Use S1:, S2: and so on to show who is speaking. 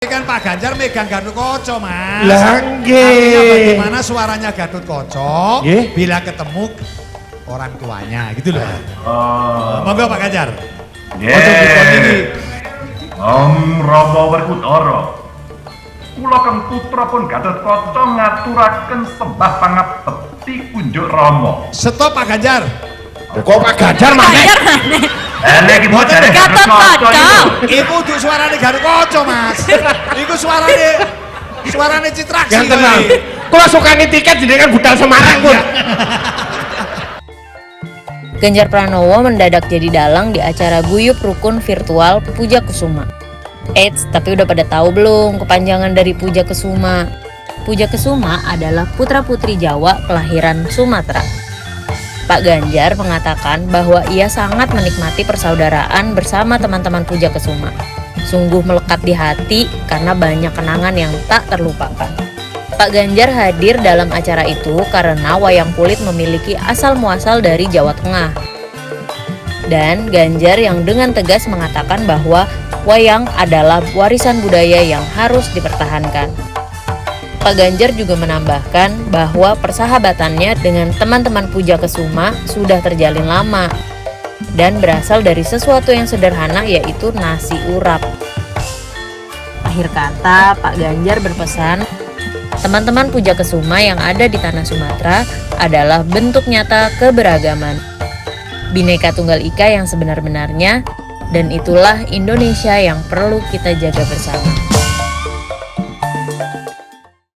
S1: Kan Pak Ganjar megang Gatotkaca, Mas.
S2: Lah nggih.
S1: Artinya bagaimana suaranya Gatotkaca
S2: Nggih.
S1: bila ketemu orang tuanya, gitu loh.
S3: Oh,
S1: Monggo Pak Ganjar.
S3: nggih.
S1: Ojo dikoni.
S3: Om Rama Werkudara. Kula kang putra pun Gatotkaca ngaturaken sembah pangabekti kunjuk Rama.
S1: Stop Pak Ganjar.
S2: Kok Pak Ganjar maneh?
S3: Iki
S1: Mboten
S3: bocah
S4: Gatotkaca.
S1: Iku kudu suarane Gatotkaca, Mas. Iku suarane Citraksi.
S2: Yang tenang. Kula sukani tiket jenengan budal Semarang, Pun.
S4: Ganjar Pranowo mendadak jadi dalang di acara guyup rukun virtual Puja Kusuma. Eits, tapi udah pada tahu belum kepanjangan dari Puja Kusuma? Puja Kusuma adalah putra-putri Jawa kelahiran Sumatera. Pak Ganjar mengatakan bahwa ia sangat menikmati persaudaraan bersama teman-teman Puja Kusuma. Sungguh melekat di hati karena banyak kenangan yang tak terlupakan. Pak Ganjar hadir dalam acara itu karena wayang kulit memiliki asal muasal dari Jawa Tengah. Dan Ganjar yang dengan tegas mengatakan bahwa wayang adalah warisan budaya yang harus dipertahankan. Pak Ganjar juga menambahkan bahwa persahabatannya dengan teman-teman Puja Kusuma sudah terjalin lama dan berasal dari sesuatu yang sederhana, yaitu nasi urap. Akhir kata, Pak Ganjar berpesan, teman-teman Puja Kusuma yang ada di tanah Sumatera adalah bentuk nyata keberagaman, Bhinneka Tunggal Ika yang sebenar-benarnya, dan itulah Indonesia yang perlu kita jaga bersama.